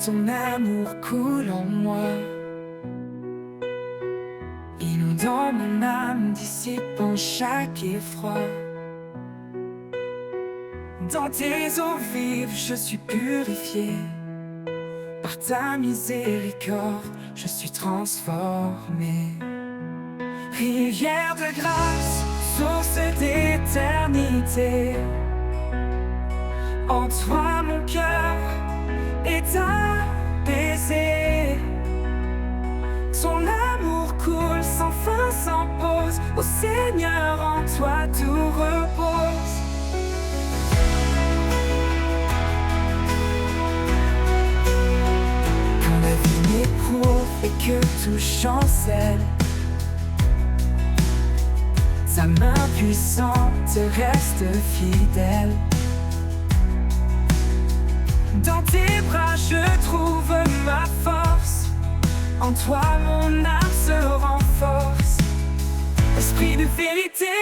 ton amour coule en moi, inondant mon âme, dissipant chaque effroi. Dans tes eaux vives, je suis purifié. Par ta miséricorde, je suis transformé. Rivière de grâce, source d'éternité, en toi mon cœur est apaisé. Ton amour coule sans fin, sans pause. Ô Seigneur, en toi tout repose. Quand la vie m'éprouve et que tout chancelle, sa main puissante reste fidèle. Dans tes bras je trouve ma force, en toi mon âme se renforce. Esprit de vérité,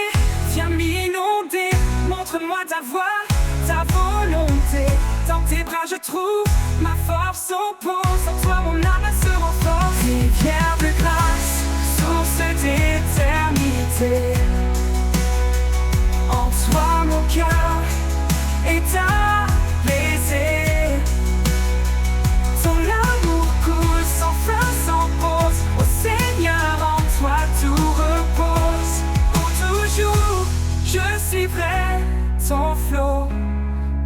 viens m'inonder, montre-moi ta voie, ta volonté. Dans tes bras je trouve ma force au pose, en toi mon âme se renforce. Rivière de grâce, source d'éternité, en toi mon cœur est apaisé. Ton amour coule sans fin, sans pause. Ô Seigneur, en toi tout repose. Pour toujours, je suivrai ton flot.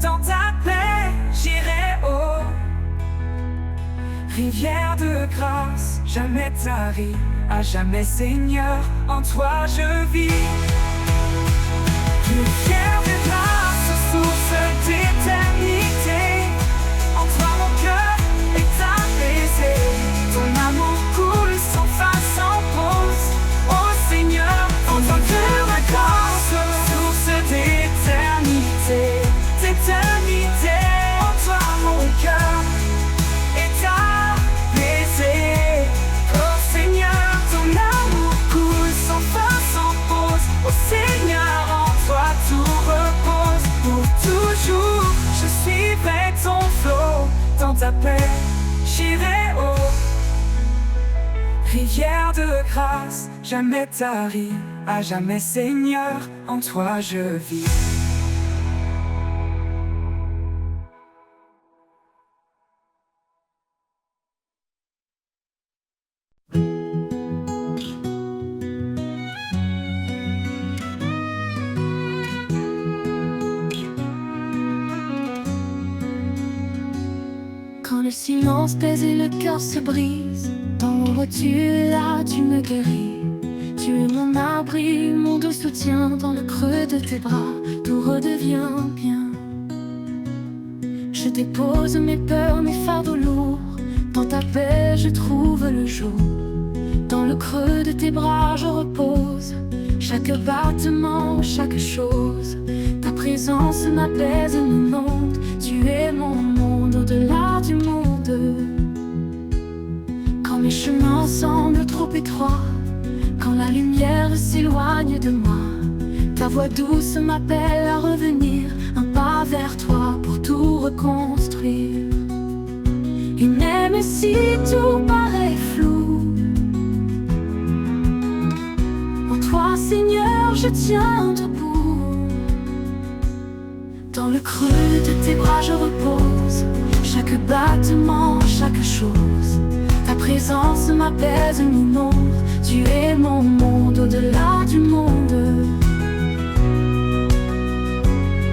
Dans ta paix, j'irai haut. Rivière de grâce, jamais tarie, à jamais Seigneur, en toi je vis. Rivière de grâce, source d'éternité, en toi mon cœur est apaisé. Ton amour coule sans fin, sans pause. Ô Seigneur, en toi de ma grâce, source d'éternité, d'éternité, en toi mon cœur est apaisé. Ô Seigneur, ton amour coule sans fin, sans pause. Ô Seigneur, en toi tout repose. Pour toujours, je suivrai ton flot. Dans ta paix, j'irai haut. Rivière de grâce, jamais tarie, à jamais Seigneur, en toi je vis. Quand le silence pèse et le cœur se brise, dans l'ombre tu es là, tu me guéris. Tu es mon abri, mon doux soutien. Dans le creux de tes bras, tout redevient bien. Je dépose mes peurs, mes fardeaux lourds. Dans ta paix je trouve le jour. Dans le creux de tes bras je repose. Chaque battement, chaque chose. Ta présence m'apaise et m'inonde. Tu es mon monde au-delà du monde. Quand mes chemins semblent trop étroits, quand la lumière s'éloigne de moi, ta voix douce m'appelle à revenir. Un pas vers toi pour tout reconstruire. Et même si tout paraît flou, en toi Seigneur je tiens debout. Dans le creux de tes bras je repose. Chaque battement, chaque chose. Ta présence m'apaise, m'inonde. Tu es mon monde au-delà du monde.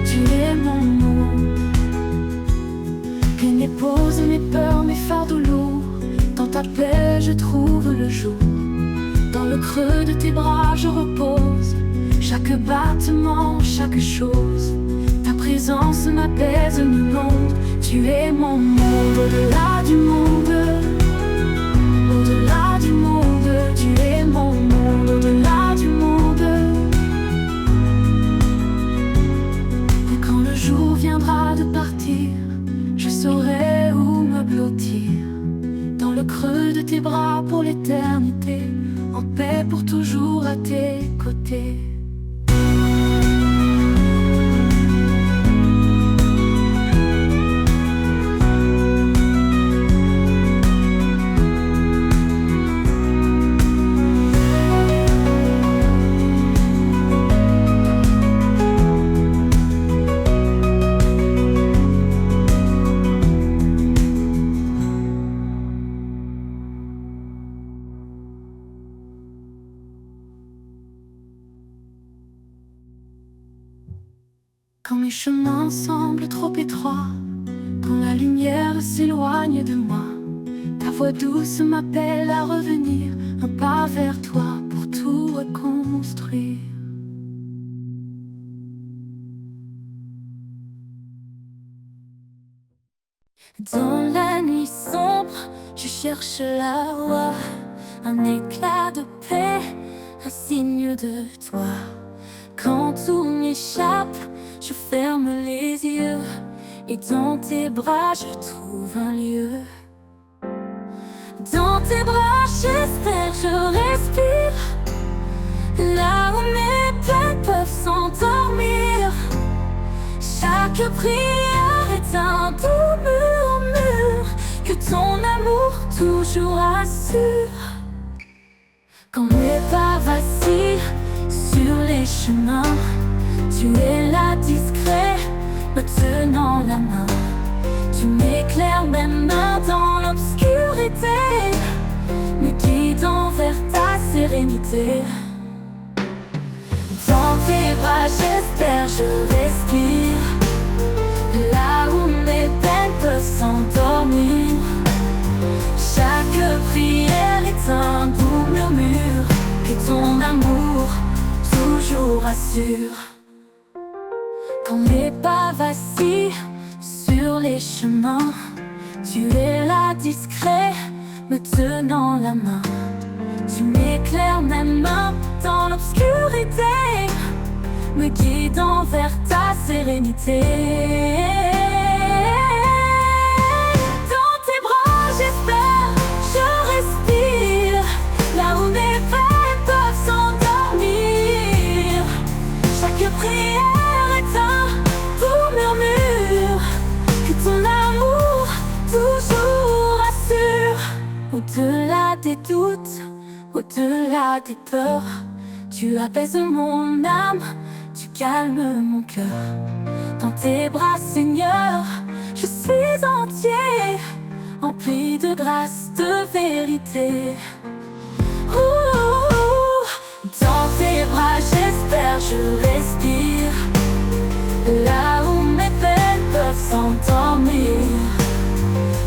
Tu es mon monde. Viens dépose mes peurs, mes fardeaux lourds. Dans ta paix je trouve le jour. Dans le creux de tes bras je repose. Chaque battement, chaque chose. Ta présence m'apaise, m'inonde. Tu es mon monde au-delà du monde. Au-delà du monde. Tu es mon monde au-delà du monde. Et quand le jour viendra de partir, je saurai où me blottir. Dans le creux de tes bras pour l'éternité, en paix pour toujours à tes côtés. Quand mes chemins semblent trop étroits, quand la lumière s'éloigne de moi, ta voix douce m'appelle à revenir, un pas vers toi pour tout reconstruire. Dans la nuit sombre, je cherche la voie, un éclat de paix, un signe de toi. Quand tout m'échappe, je ferme les yeux, et dans tes bras je trouve un lieu. Dans tes bras j'espère, je respire, là où mes peines peuvent s'endormir. Chaque prière est un doux murmure que ton amour toujours assure. Quand mes pas vacillent sur les chemins, tu es là discret, me tenant la main. Tu m'éclaires même dans l'obscurité, me guidant vers ta sérénité. Dans tes bras j'espère, je respire, là où mes peines peuvent s'endormir. Chaque prière est un doux murmure que ton amour toujours assure. Quand mes pas vacillent sur les chemins, tu es là discret, me tenant la main. Tu m'éclaires même dans l'obscurité, me guidant vers ta sérénité. Dans tes bras j'espère, je respire, là où mes peines peuvent s'endormir. Chaque prière est un doux murmure que ton amour toujours assure. Au-delà des doutes, au-delà des peurs, tu apaises mon âme, tu calmes mon cœur. Dans tes bras, Seigneur, je suis entier, empli de grâce, de vérité. Dans tes bras, j'espère, je respire, là où mes peines peuvent s'endormir.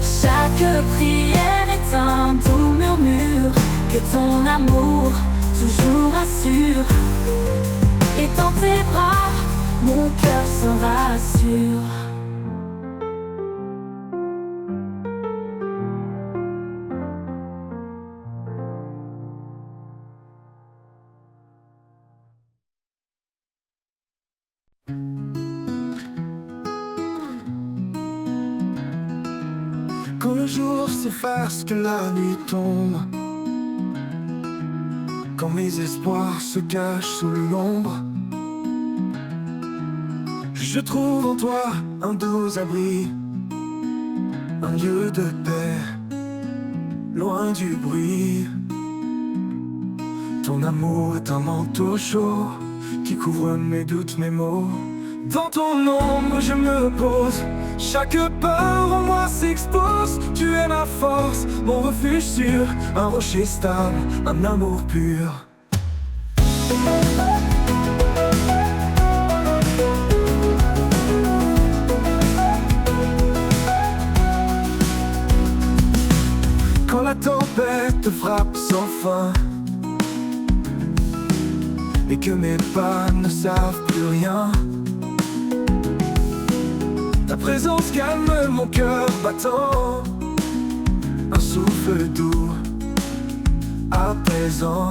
Chaque prière est un doux murmure que ton amour toujours assure. Et dans tes bras, mon cœur se rassure. Quand le jour s'efface, que la nuit tombe, quand mes espoirs se cachent sous l'ombre, je trouve en toi un doux abri, un lieu de paix, loin du bruit. Ton amour est un manteau chaud qui couvre mes doutes, mes maux. Dans ton ombre je me pose, chaque peur en moi s'expose. Tu es ma force, mon refuge sûr, un rocher stable, un amour pur. Quand la tempête frappe sans fin et que mes pas ne savent plus rien, ta présence calme mon cœur battant, un souffle doux, apaisant.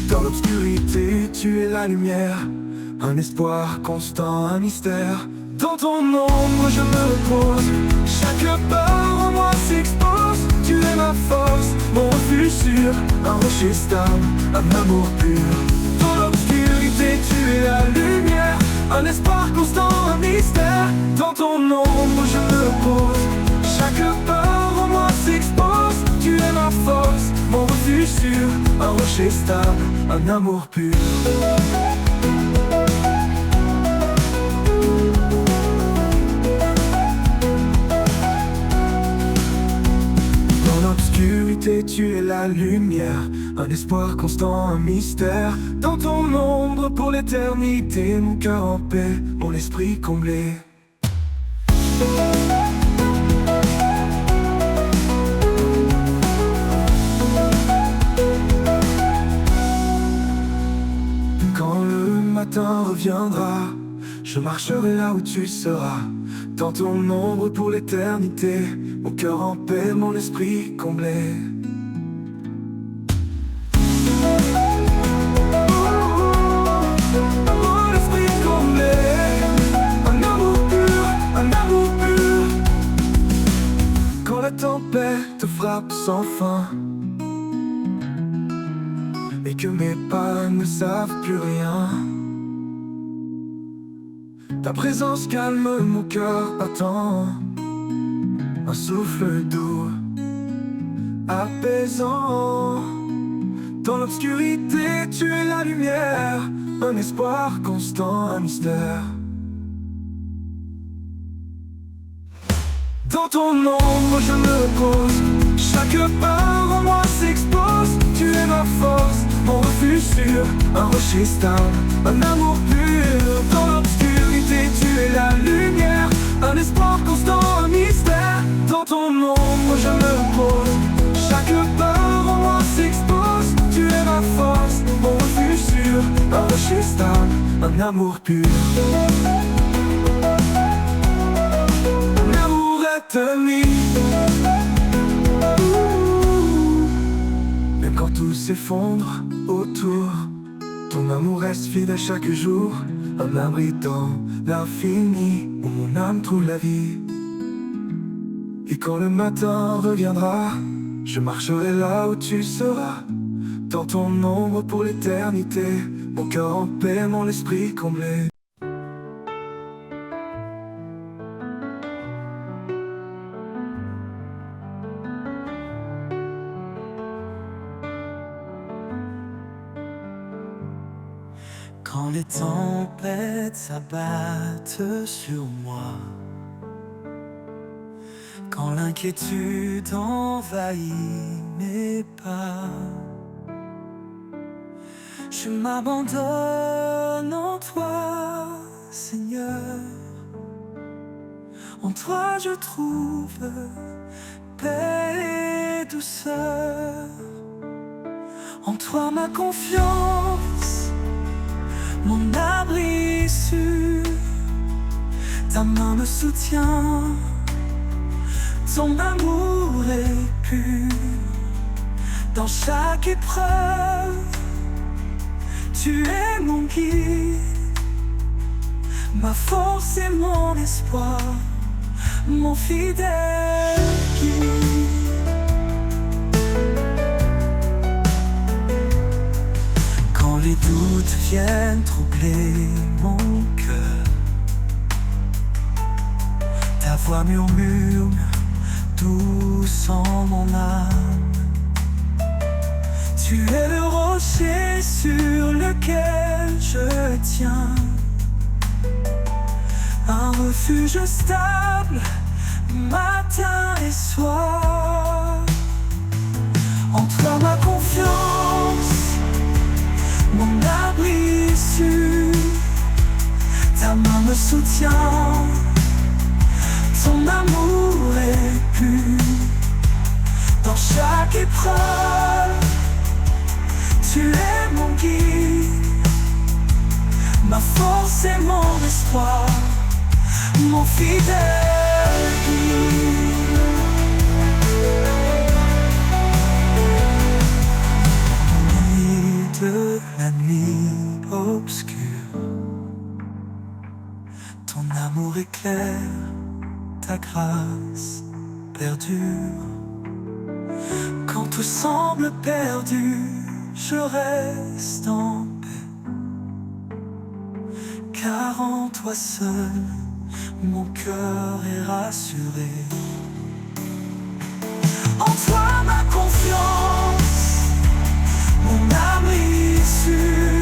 Dans l'obscurité, tu es la lumière, un espoir constant, un mystère. Dans ton ombre, je me repose, chaque peur en moi s'expose. Tu es ma force, mon refuge sûr, un rocher stable, un amour pur. Dans l'obscurité, tu es la lumière, un espoir constant, un mystère. Dans ton ombre je me repose, chaque peur en moi s'expose. Tu es ma force, mon refuge sûr, un rocher stable, un amour pur. Dans l'obscurité tu es la lumière, un espoir constant, un mystère. Dans ton ombre pour l'éternité, mon cœur en paix, mon esprit comblé. Quand le matin reviendra, je marcherai là où tu seras. Dans ton ombre pour l'éternité, mon cœur en paix, mon esprit comblé. Mon esprit comblé, un amour pur, un amour pur. Quand la tempête te frappe sans fin et que mes pas ne savent plus rien, ta présence calme mon cœur battant, un souffle doux, apaisant. Dans l'obscurité, tu es la lumière, un espoir constant, un mystère. Dans ton ombre je me repose, chaque part en moi s'expose. Tu es ma force, mon refuge sûr, un rocher stable, un amour pur. Dans l'obscurité, tu es la lumière, un espoir constant, un mystère. Dans ton ombre je me repose, chaque part en moi s'expose. Tu es ma force, mon refuge sûr, un rocher stable, un amour pur. Un amour éternel. Même quand tout s'effondre autour, ton amour reste fidèle chaque jour. Un abri dans l'infini où mon âme trouve la vie. Et quand le matin reviendra, je marcherai là où tu seras. Dans ton ombre pour l'éternité, mon cœur en paix, mon esprit comblé. Quand les tempêtes s'abattent sur moi, quand l'inquiétude envahit mes pas, je m'abandonne en toi, Seigneur. En toi je trouve paix et douceur. En toi ma confiance, mon abri sûr. Ta main me soutient, ton amour est pur. Dans chaque épreuve, tu es mon guide, ma force et mon espoir, mon fidèle guide. Quand les doutes viennent troubler mon cœur, ta voix murmure douce en mon âme. Tu es le rocher sur lequel je tiens, un refuge stable, matin et soir. En toi ma confiance, mon abri sûr. Ta main me soutient, ton amour est pur. Dans chaque épreuve, tu es mon guide, ma force et mon espoir, mon fidèle guide. Au milieu de la nuit obscure, ton amour éclaire, ta grâce perdure. Quand tout semble perdu, je reste en paix, car en toi seul, mon cœur est rassuré. En toi ma confiance, mon abri sûr.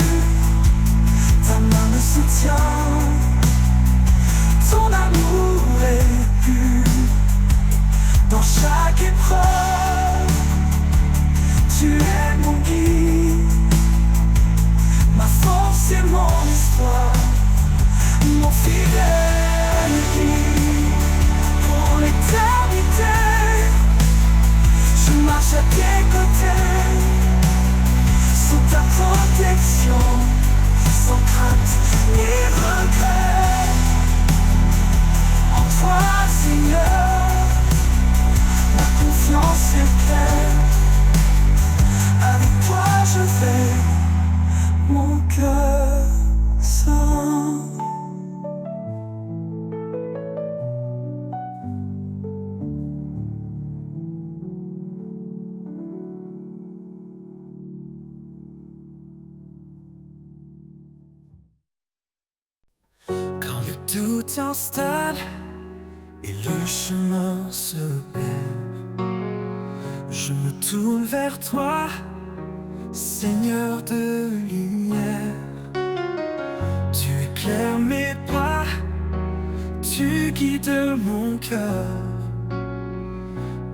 Ta main me soutient, ton amour est pur. Dans chaque épreuve, tout s'installe et le chemin se perd. Je me tourne vers toi, Seigneur de lumière. Tu éclaires mes pas, tu guides mon cœur.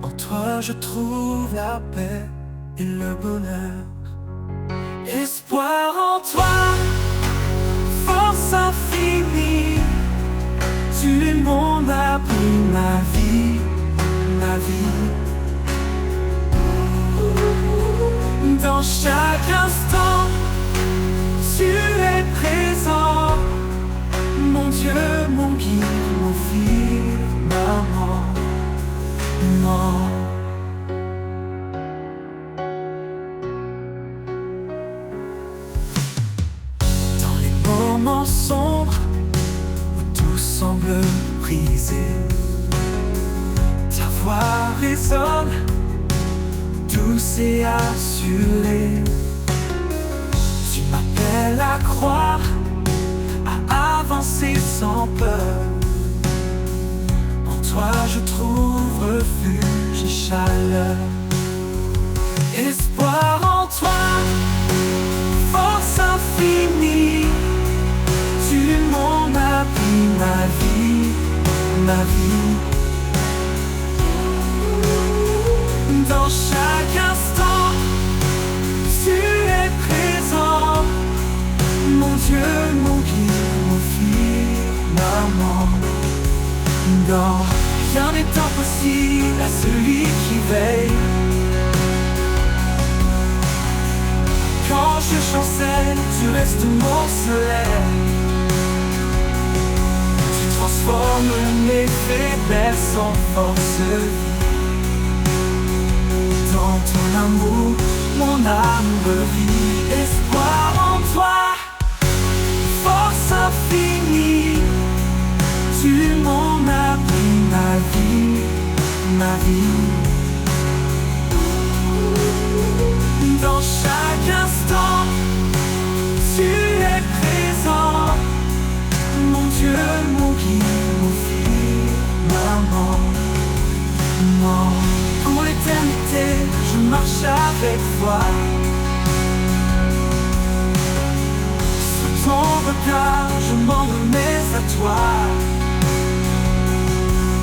En toi je trouve la paix et le bonheur. Espoir en toi, force infinie. Tu es mon abri, ma vie, ma vie. Dans chaque instant, tu es présent. Mon Dieu, mon guide, mon firmament. Non. Dans les moments sombres où tout semble brisé, ta voix résonne, douce et assurée. Tu m'appelles à croire, à avancer sans peur. En toi je trouve refuge et chaleur. Espoir en toi, force infinie. Tu es mon abri, ma vie, ma vie. Dans chaque instant, tu es présent. Mon Dieu, mon guide, mon firmament. Non, rien n'est impossible à celui qui veille. Quand je chancelle, tu restes mon soleil. Tu transformes mes faiblesses en force. Dans ton amour, mon âme revit. Espoir en toi, force infinie. Tu es mon abri, ma vie, ma vie. Dans chaque instant, tu es présent. Mon Dieu, mon guide, mon firmament. Non. Pour l'éternité, je marche avec toi. Sous ton regard, je m'en remets à toi.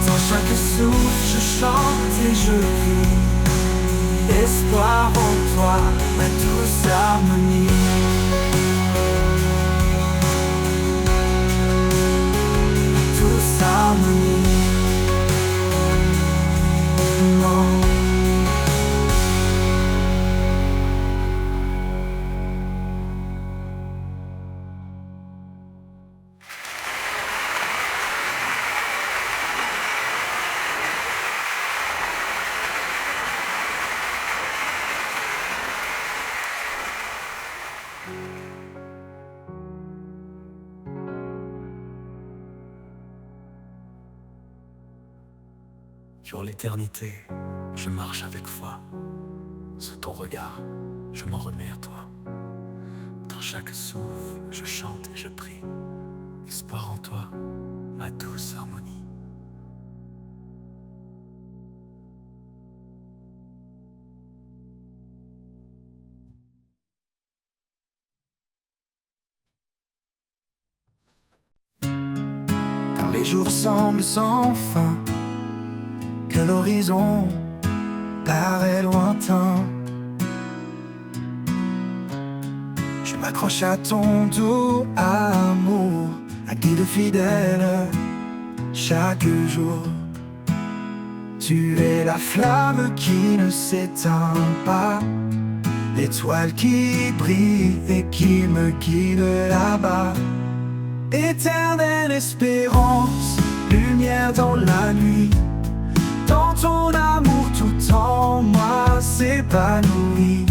Dans chaque souffle, je chante et je crie. Espoir en toi, ma douce harmonie. Ma douce harmonie. Non. Sur l'éternité, je marche avec foi. Sous ton regard, je m'en remets à toi. Dans chaque souffle, je chante et je prie. Espoir en toi, ma douce harmonie. Quand les jours semblent sans fin, que l'horizon paraît lointain, je m'accroche à ton doux amour, un guide fidèle chaque jour. Tu es la flamme qui ne s'éteint pas, l'étoile qui brille et qui me guide là-bas. Éternelle espérance, lumière dans la nuit. Dans ton amour, tout en moi s'épanouit.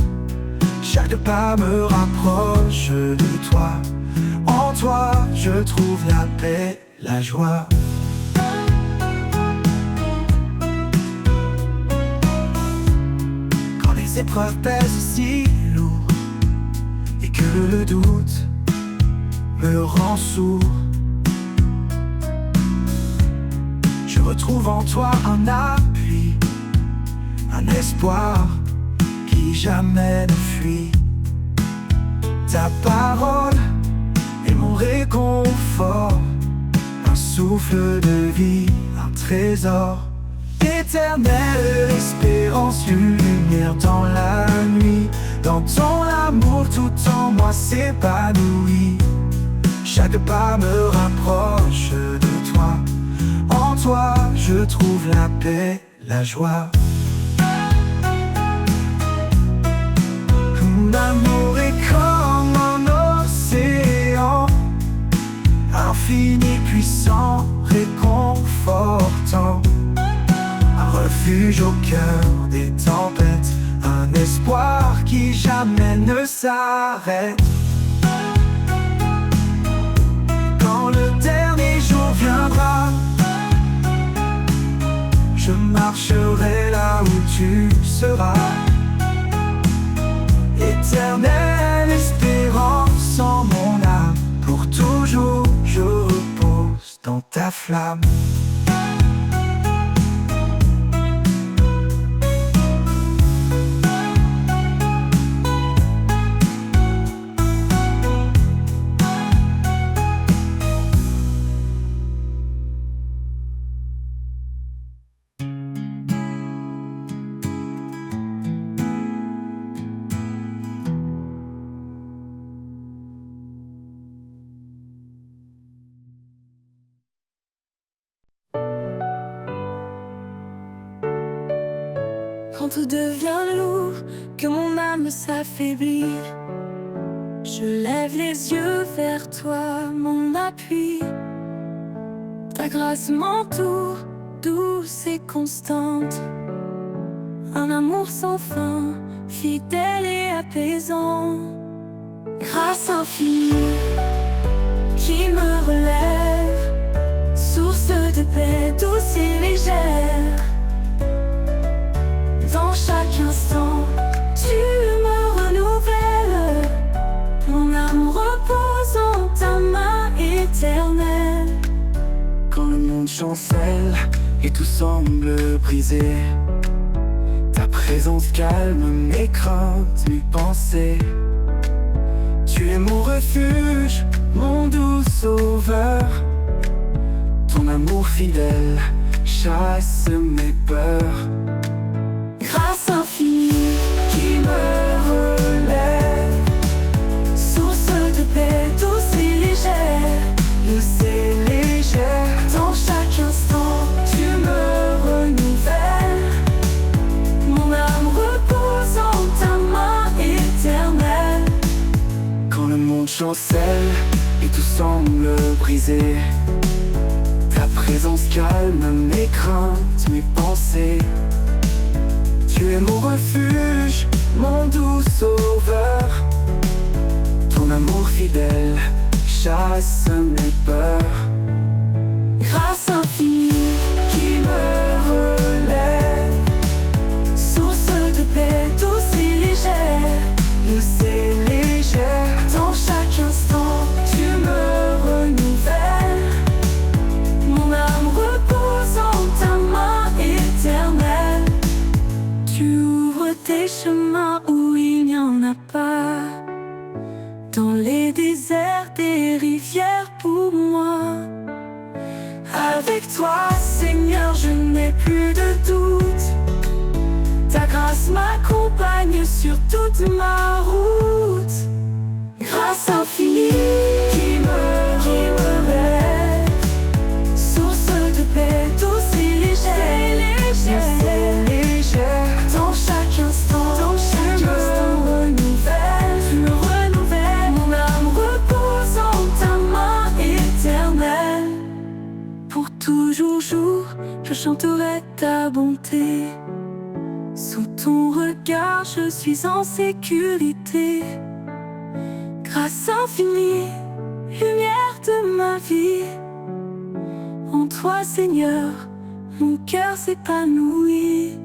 Chaque pas me rapproche de toi. En toi, je trouve la paix, la joie. Quand les épreuves pèsent si lourd et que le doute me rend sourd, retrouve en toi un appui, un espoir qui jamais ne fuit. Ta parole est mon réconfort, un souffle de vie, un trésor. Éternelle espérance, une lumière dans la nuit. Dans ton amour, tout en moi s'épanouit. Chaque pas me rapproche de toi. En toi, je trouve la paix, la joie. Mon amour est comme un océan, infini, puissant, réconfortant. Un refuge au cœur des tempêtes, un espoir qui jamais ne s'arrête. Quand le dernier jour viendra, je marcherai là où tu seras. Éternelle espérance en mon âme, pour toujours je repose dans ta flamme. Quand tout devient lourd, que mon âme s'affaiblit, je lève les yeux vers toi, mon appui. Ta grâce m'entoure, douce et constante. Un amour sans fin, fidèle et apaisant. Grâce infinie qui me relève, source de paix douce et légère. Dans chaque instant, tu me renouvelles. Mon âme repose en ta main éternelle. Quand le monde chancelle et tout semble brisé, ta présence calme mes craintes, mes pensées. Tu es mon refuge, mon doux sauveur. Ton amour fidèle chasse mes peurs. Grâce infinie Qui me relève, source de paix douce et légère. douce et légère. Dans chaque instant, Tu me renouvelles. mon âme repose en ta main éternelle. Quand le monde chancelle et tout semble brisé, ta présence calme mes craintes, mes pensées. Tu es mon refuge, mon doux sauveur. Ton amour fidèle chasse mes peurs. Grâce infinie Qui me relève, source de paix douce et légère. douce et légère. Dans chaque instant, Tu me renouvelles. mon âme repose en ta main éternelle. Tu ouvres tes chemins où il n'y en a pas. Dans les déserts, des rivières pour moi. Avec toi, Seigneur, je n'ai plus de doute. Ta grâce m'accompagne sur toute ma route. Grâce infinie Qui me relève, source de paix douce et légère. douce et légère. Dans chaque instant, Tu me renouvelles. tu me renouvelles. Mon âme repose en ta main éternelle. Pour toujours jour, je chanterai ta bonté. Sous ton regard, je suis en sécurité. Grâce infinie, lumière de ma vie. En toi, Seigneur, mon cœur s'épanouit.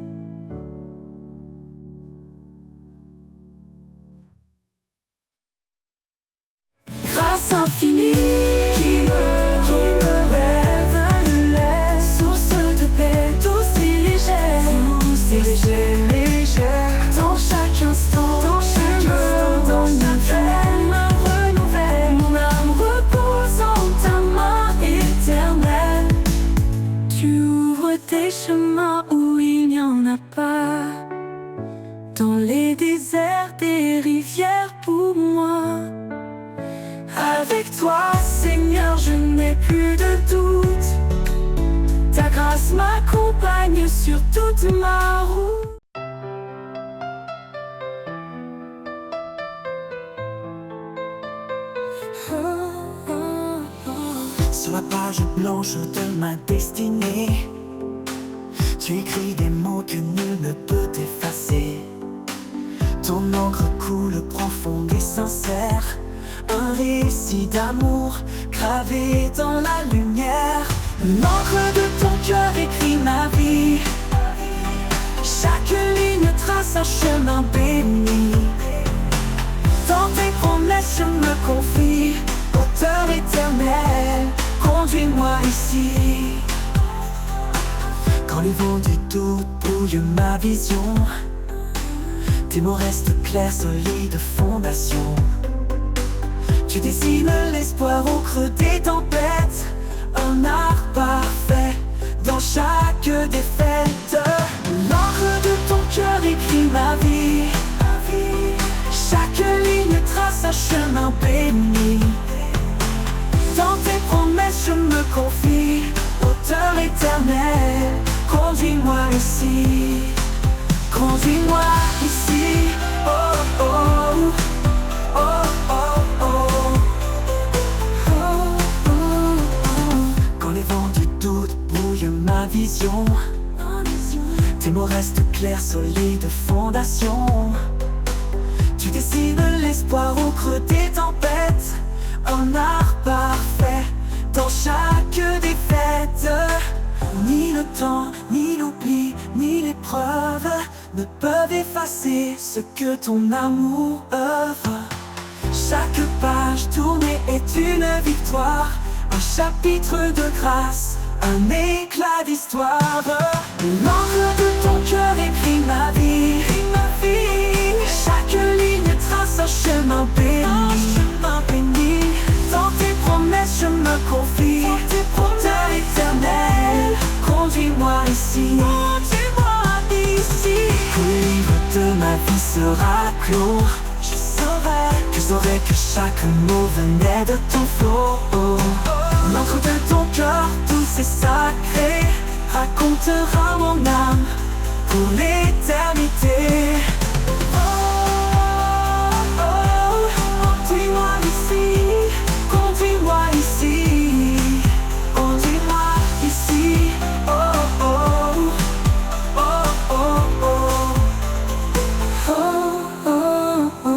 Grâce infinie Qui me rêve de l'air, source a pas. Dans les déserts des rivières pour moi. Avec toi, Seigneur, je n'ai plus de doute. Ta grâce m'accompagne sur toute ma route. Sur la page blanche de ma destinée, tu écris des mots que nul ne peut effacer. Ton encre coule profonde et sincère, un récit d'amour gravé dans la lumière. L'encre de ton cœur écrit ma vie, chaque ligne trace un chemin béni. Dans tes promesses je me confie, auteur éternel, conduis-moi ici. Quand les vents du doute brouillent ma vision, tes mots restent clairs, solides fondations. Tu dessines l'espoir au creux des tempêtes, un art parfait dans chaque défaite. L'encre de ton cœur écrit ma vie, chaque ligne trace un chemin béni. Dans tes promesses je me confie, auteur éternel, conduis-moi ici. Conduis-moi ici, oh oh, oh oh oh, oh oh oh. Quand les vents du doute brouillent ma vision, tes mots restent clairs, solides fondations. Tu dessines l'espoir au creux des tempêtes, un art parfait dans chaque défaite. Ni le temps, ni l'oubli, ni l'épreuve ne peuvent effacer ce que ton amour œuvre. Chaque page tournée est une victoire, un chapitre de grâce, un éclat d'histoire. L'encre de ton cœur écrit ma vie, chaque ligne trace un chemin béni. Dans tes promesses je me confie, auteur éternel, conduis-moi ici. Quand le livre de ma vie sera clos, je saurai que chaque mot venait de ton flot. L'encre de ton cœur douce et sacré racontera mon âme pour l'éternité. Conduis-moi ici, conduis-moi ici, conduis-moi ici, oh oh, oh oh oh, oh oh oh.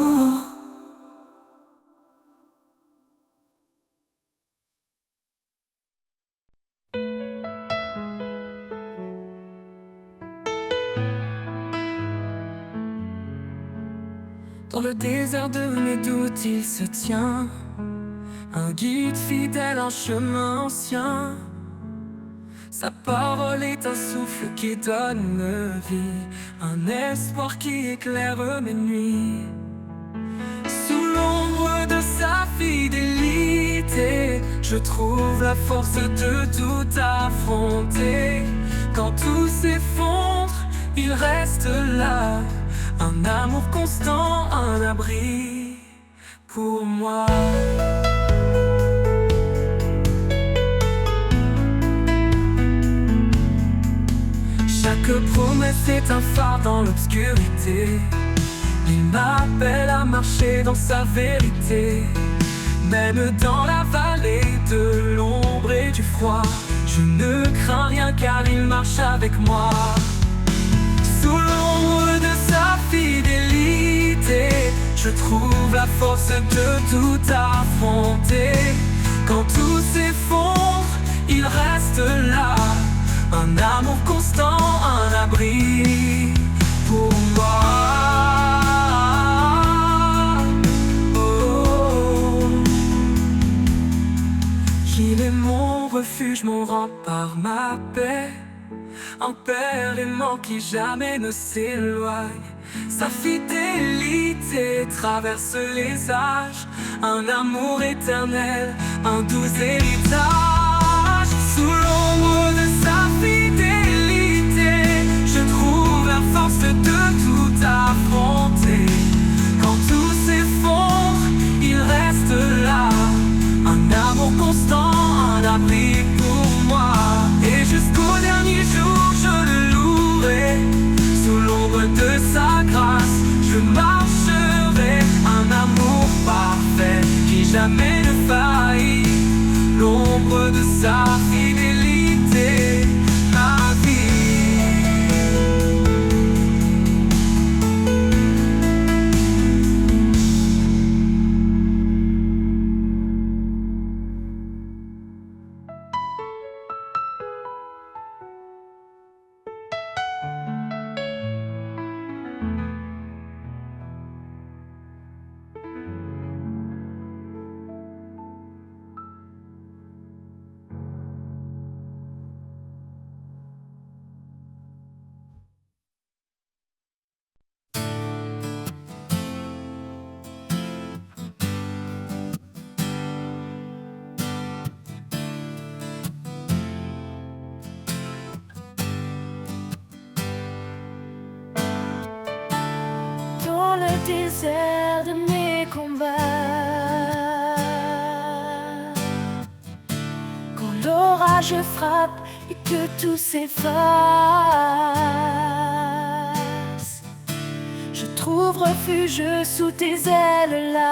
Dans le désert de mes doutes, il se tient un guide fidèle, un chemin ancien. Sa parole est un souffle qui donne vie, un espoir qui éclaire mes nuits. Sous l'ombre de sa fidélité, je trouve la force de tout affronter. Quand tout s'effondre, il reste là, un amour constant, un abri pour moi. Chaque promesse est un phare dans l'obscurité. Il m'appelle à marcher dans sa vérité. Même dans la vallée de l'ombre et du froid, je ne crains rien car il marche avec moi. Sous l'ombre de sa fidélité, je trouve la force de tout affronter. Quand tout s'effondre, il reste là, un amour constant, un abri pour moi. Oh, qu'il est mon refuge, mon rempart, ma paix, un père aimant qui jamais ne s'éloigne. Sa fidélité traverse les âges, un amour éternel, un doux héritage. Sous l'ombre de sa fidélité, je trouve l'ombre de sa fidélité, ma vie. Dans le désert de mes combats, quand l'orage frappe et que tout s'efface, je trouve refuge sous tes ailes larges,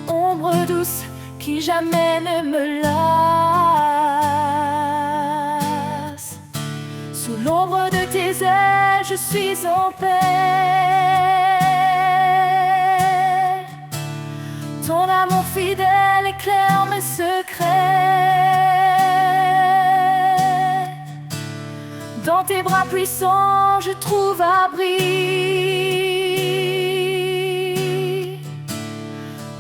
ombre douce qui jamais ne me lasse. Sous l'ombre de tes ailes, je suis en paix. Ton amour fidèle éclaire mes secrets. Dans tes bras puissants, je trouve abri.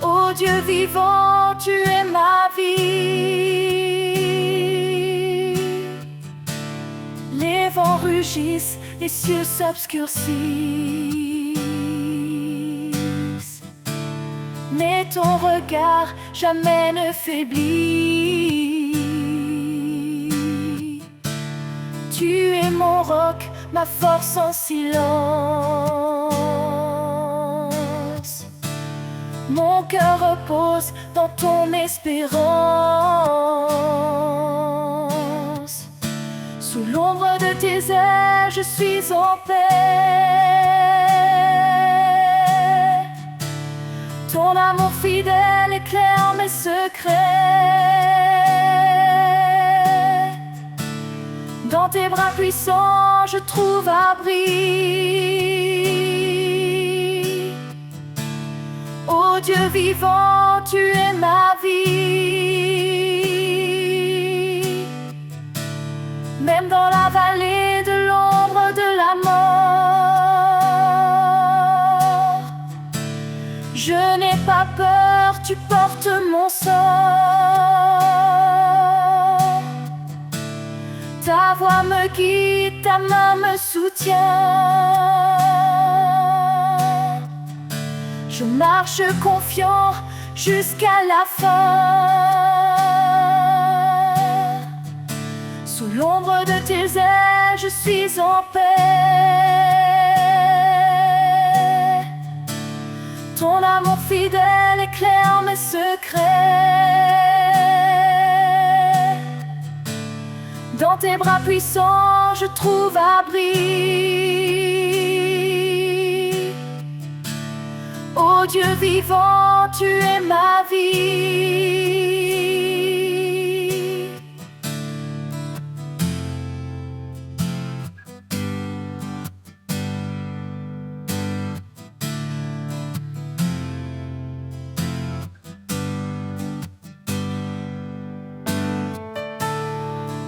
Ô Dieu vivant, tu es ma vie. Les vents rugissent, les cieux s'obscurcissent, mais ton regard jamais ne faiblit. Tu es mon roc, ma force en silence. Mon cœur repose dans ton espérance. Sous l'ombre de tes ailes, je suis en paix. Ton amour fidèle éclaire mes secrets. Dans tes bras puissants, je trouve abri. Ô Dieu vivant, tu es ma vie. Même dans la vallée de l'ombre de la mort, je n'ai pas peur, tu portes mon sort. Ta voix me guide, ta main me soutient. Je marche confiant jusqu'à la fin. Sous l'ombre de tes ailes, je suis en paix. Ton amour fidèle éclaire mes secrets. Dans tes bras puissants, je trouve abri. Ô Dieu vivant, tu es ma vie.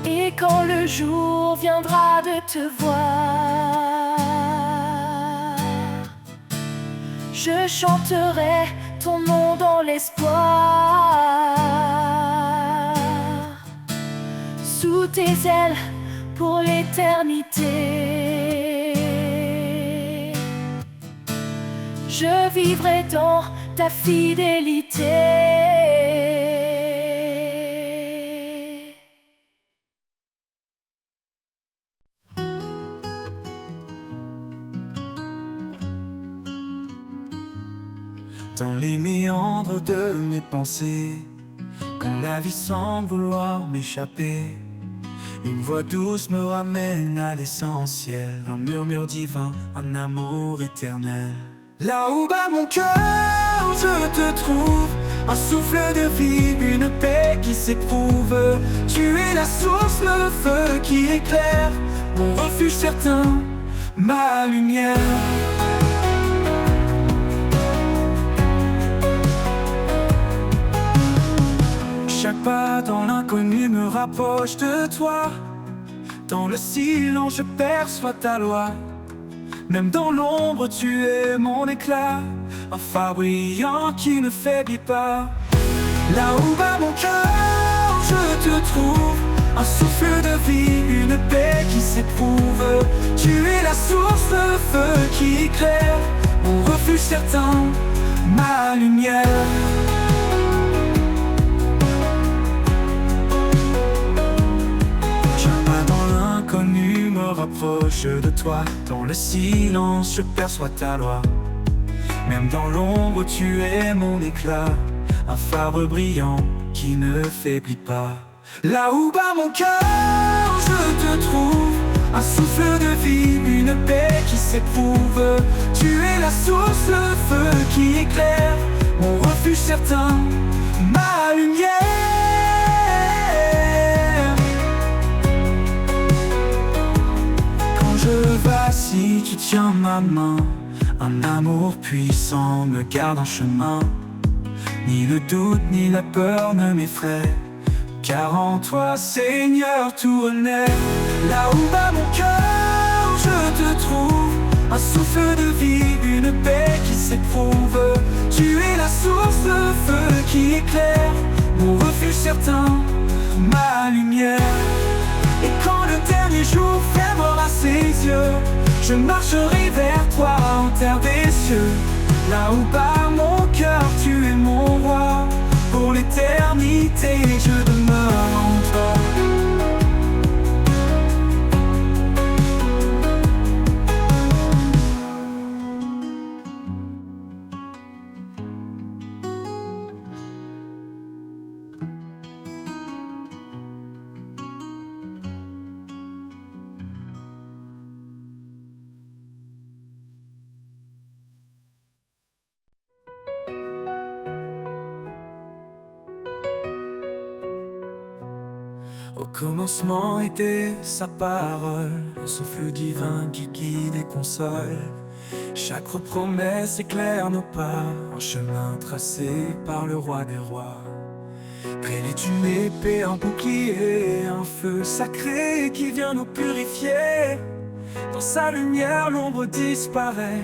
Et quand le jour viendra de te voir, je chanterai ton nom dans l'espoir. Sous tes ailes pour l'éternité, je vivrai dans ta fidélité. Dans les méandres de mes pensées, quand la vie semble vouloir m'échapper, une voix douce me ramène à l'essentiel, un murmure divin, un amour éternel. Là où bat mon cœur, je te trouve, un souffle de vie, une paix qui s'éprouve. Tu es la source, le feu qui éclaire, mon refuge certain, ma lumière. Chaque pas dans l'inconnu me rapproche de toi. Dans le silence je perçois ta loi. Même dans l'ombre tu es mon éclat, un phare brillant qui ne faiblit pas. Là où bat mon cœur, je te trouve, un souffle de vie, une paix qui s'éprouve. Tu es la source, le feu qui éclaire, mon refuge certain, ma lumière. L'inconnu me rapproche de toi. Dans le silence je perçois ta loi. Même dans l'ombre tu es mon éclat, un phare brillant qui ne faiblit pas. Là où bat mon cœur je te trouve, un souffle de vie, une paix qui s'éprouve. Tu es la source, le feu qui éclaire, mon refuge certain, ma lumière. Je vacille, tu tiens ma main. Un amour puissant me garde en chemin. Ni le doute ni la peur ne m'effraient, car en toi, Seigneur, tout renaît. Là où bat mon cœur, je te trouve, un souffle de vie, une paix qui s'éprouve. Tu es la source, le feu qui éclaire, mon refuge certain, ma lumière. Et quand le dernier jour fermera ses yeux, je marcherai vers toi en terre des cieux. Là où bat mon cœur, tu es mon roi. Pour l'éternité, je demeure en toi. Au commencement était sa parole, le souffle divin qui guide et console. Chaque promesse éclaire nos pas, un chemin tracé par le roi des rois. Près d'une épée, un bouclier, un feu sacré qui vient nous purifier. Dans sa lumière, l'ombre disparaît,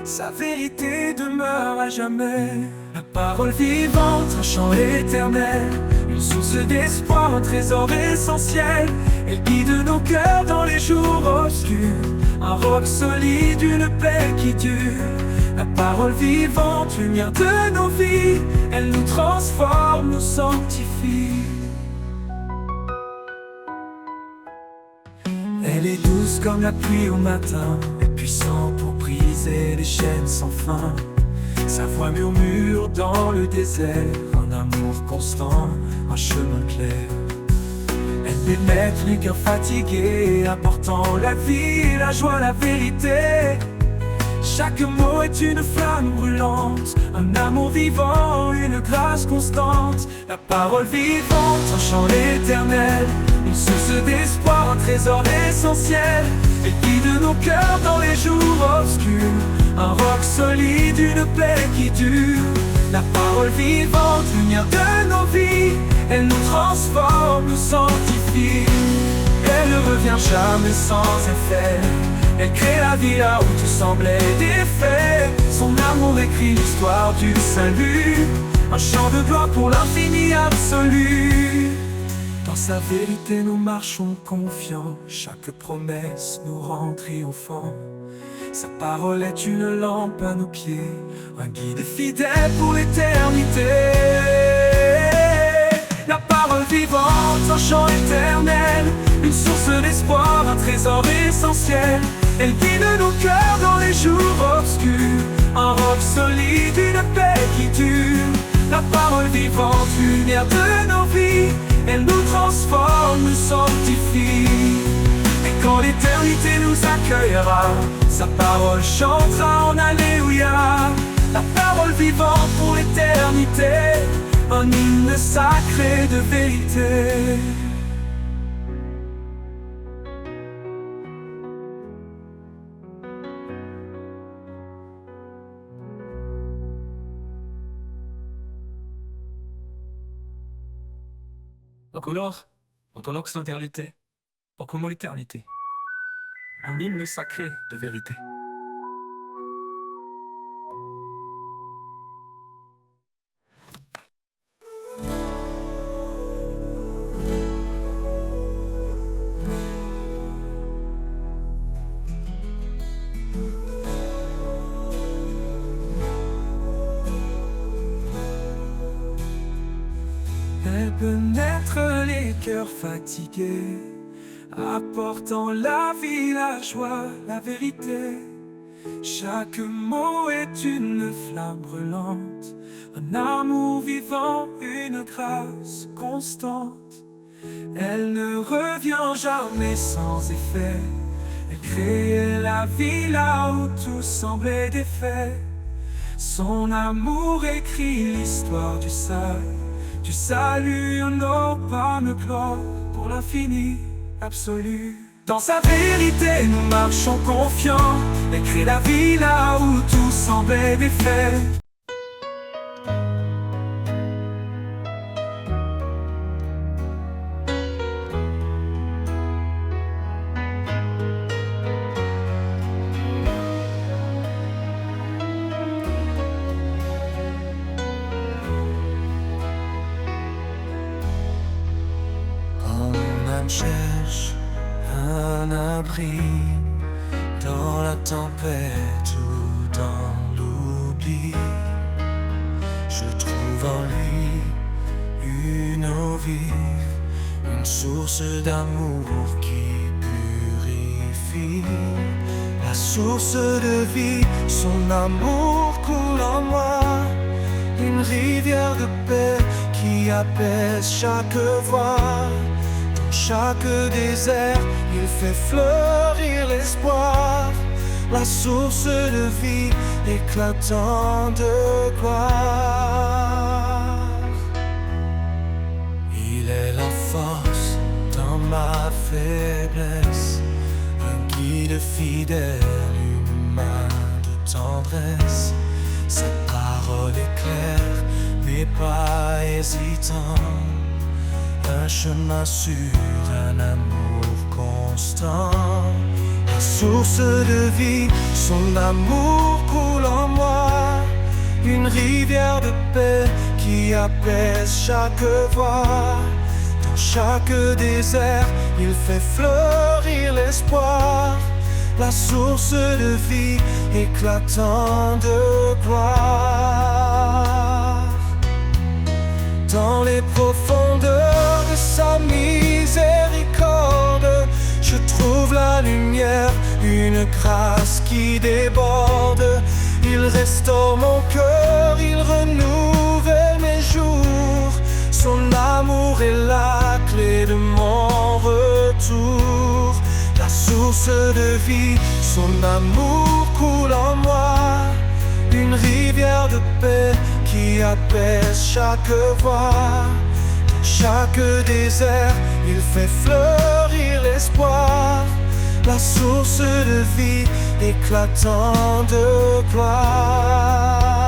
sa vérité demeure à jamais. La parole vivante, un chant éternel, une source d'espoir, un trésor essentiel. Elle guide nos cœurs dans les jours obscurs, un roc solide, une paix qui dure. La parole vivante, lumière de nos vies, elle nous transforme, nous sanctifie. Elle est douce comme la pluie au matin, et puissante pour briser les chaînes sans fin. Sa voix murmure dans le désert, un amour constant, un chemin clair. Elle pénètre les cœurs fatigués, apportant la vie, la joie, la vérité. Chaque mot est une flamme brûlante, un amour vivant, une grâce constante. La parole vivante, un chant éternel, une source d'espoir, un trésor essentiel. Elle guide nos cœurs dans les jours obscurs, un roc solide, une paix qui dure. La parole vivante, lumière de nos vies, elle nous transforme, nous sanctifie. Elle ne revient jamais sans effet, elle crée la vie là où tout semblait défait. Son amour écrit l'histoire du salut, un chant de gloire pour l'infini absolu. Dans sa vérité nous marchons confiants, chaque promesse nous rend triomphants. Sa parole est une lampe à nos pieds, un guide fidèle pour l'éternité. La parole vivante, un chant éternel, une source d'espoir, un trésor essentiel. Elle guide nos cœurs dans les jours obscurs, un roc solide, une paix qui dure. La parole vivante, lumière de nos vies, elle nous transforme, nous sanctifie. Et quand l'éternité nous accueillera, sa parole chantera en Alléluia. la parole vivante pour l'éternité, un hymne sacré de vérité. Donc alors, en ton occidentalité, pour comme l'éternité, un hymne sacré de vérité. Elle pénètre les cœurs fatigués, apportant la vie, la joie, la vérité. Chaque mot est une flamme brûlante, un amour vivant, une grâce constante. Elle ne revient jamais sans effet. Elle crée la vie là où tout semblait défait. Son amour écrit l'histoire du salut, nos pas me gloire pour l'infini absolu. Dans sa vérité nous marchons confiants, elle crée la vie là où tout semblait défait. Cherche un abri dans la tempête ou dans l'oubli. Je trouve en lui une eau vive, une source d'amour qui purifie. La source de vie, son amour coule en moi, une rivière de paix qui apaise chaque voix. Chaque désert, il fait fleurir l'espoir, la source de vie éclatant de gloire. Il est la force dans ma faiblesse, un guide fidèle, une main de tendresse. Sa parole est claire, mais pas hésitant, un chemin sûr, un amour constant. La source de vie, son amour coule en moi, une rivière de paix qui apaise chaque voix. Dans chaque désert, il fait fleurir l'espoir, la source de vie éclatant de gloire. Dans les profondeurs de sa miséricorde, je trouve la lumière, une grâce qui déborde. Il restaure mon cœur, il renouvelle mes jours. Son amour est la clé de mon retour. La source de vie, son amour coule en moi, une rivière de paix qui apaise chaque voix. Dans chaque désert, il fait fleurir l'espoir, la source de vie éclatant de gloire.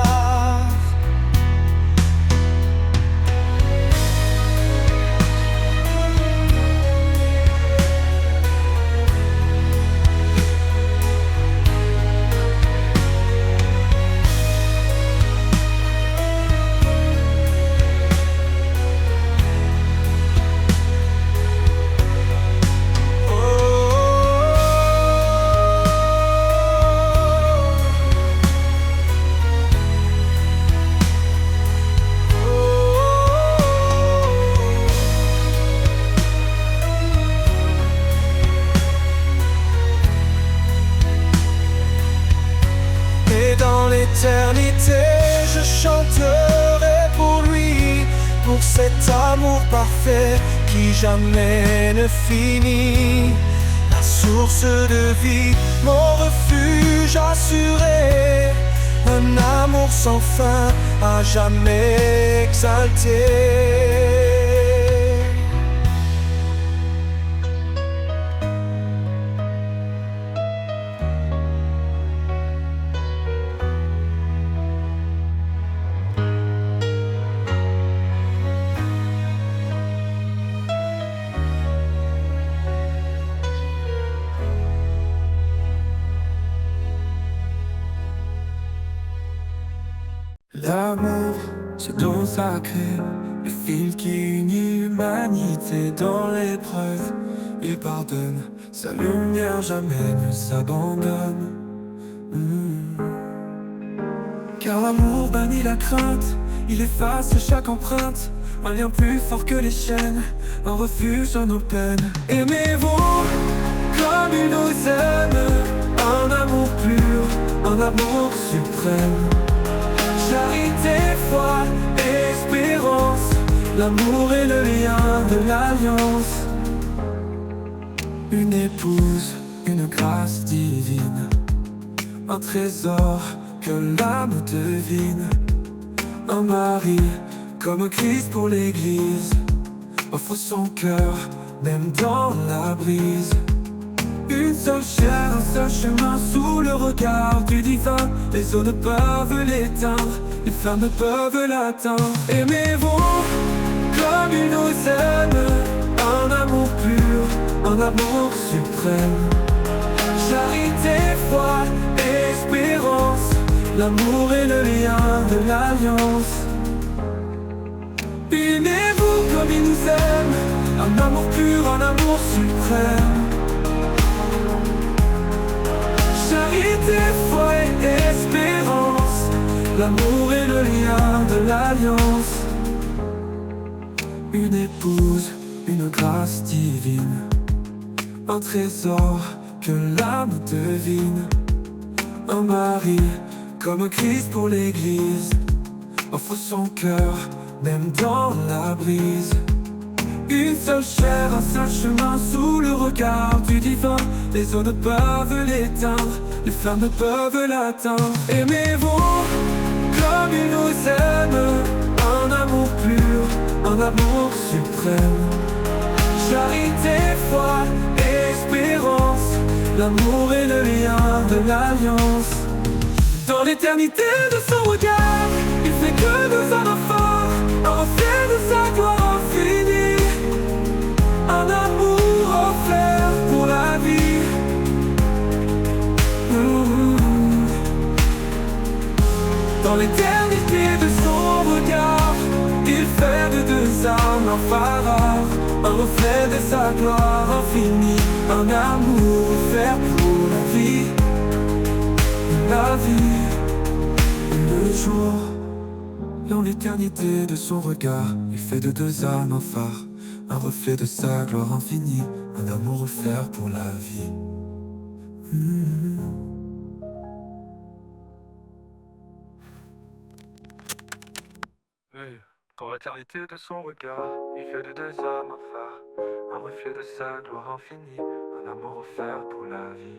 L'éternité, je chanterai pour lui, pour cet amour parfait qui jamais ne finit. La source de vie, mon refuge assuré, un amour sans fin, à jamais exalté. L'amour, ce don sacré, le fil qui unit l'humanité dans l'épreuve. Il pardonne, sa lumière jamais ne s'abandonne. Car l'amour bannit la crainte, il efface chaque empreinte. Un lien plus fort que les chaînes, un refuge dans nos peines. Aimez-vous comme il nous aime, un amour pur, un amour suprême. Charité, foi, espérance, l'amour est le lien de l'alliance. Une épouse, une grâce divine, un trésor que l'âme devine. Un mari, comme Christ pour l'église, offre son cœur, même dans la brise. Une seule chair, un seul chemin sous le regard du divin. Les eaux ne peuvent l'éteindre, les flammes ne peuvent l'atteindre. Aimez-vous comme il nous aime, un amour pur, un amour suprême. Charité, foi, espérance, l'amour est le lien de l'alliance. Aimez-vous comme il nous aime, un amour pur, un amour suprême. Charité, foi et espérance, l'amour est le lien de l'alliance. Une épouse, une grâce divine, un trésor que l'âme devine. Un mari, comme Christ pour l'église, offre son cœur, même dans la brise. Une seule chair, un seul chemin sous le regard du divin. Les eaux ne peuvent l'éteindre, les flammes ne peuvent l'atteindre. Aimez-vous comme il nous aime, un amour pur, un amour suprême. Charité, foi, espérance, l'amour est le lien de l'alliance. Dans l'éternité de son regard, il fait que nous en enfants, un reflet de sa gloire infinie. Un amour offert pour la vie. Dans l'éternité de son regard, il fait de deux âmes un phare, un reflet de sa gloire infinie. Un amour offert pour la vie. La vie, le jour. Dans l'éternité de son regard, il fait de deux âmes un phare, un reflet de sa gloire infinie, un amour offert pour la vie. Dans l'éternité de son regard, il fait de deux âmes un phare, un reflet de sa gloire infinie, un amour offert pour la vie.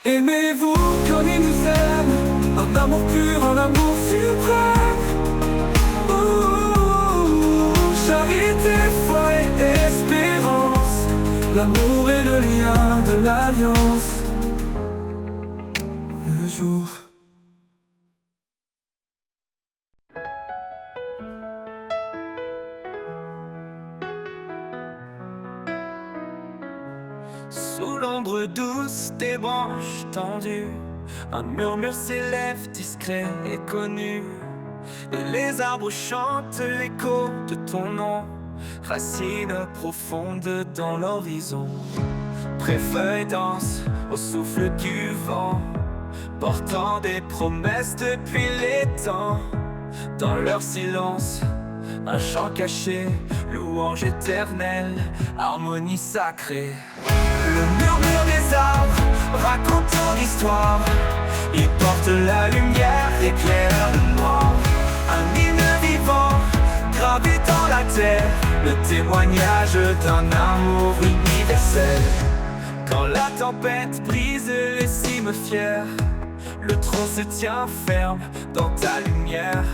Aimez-vous comme il nous aime, un amour pur, un amour suprême. Charité, foi et espérance, l'amour est le lien de l'alliance. Le jour. Sous l'ombre douce des branches tendues, un murmure s'élève discret et connu. Et les arbres chantent l'écho de ton nom, racines profondes dans l'horizon. Pré-feuilles dansent au souffle du vent, portant des promesses depuis les temps. Dans leur silence, un chant caché, louange éternelle, harmonie sacrée. Le murmure des arbres raconte ton histoire. Il porte la lumière, éclaire le noir. Un hymne vivant, gravé dans la terre, le témoignage d'un amour universel. Quand la tempête brise les cimes fières, Le tronc se tient ferme dans ta lumière.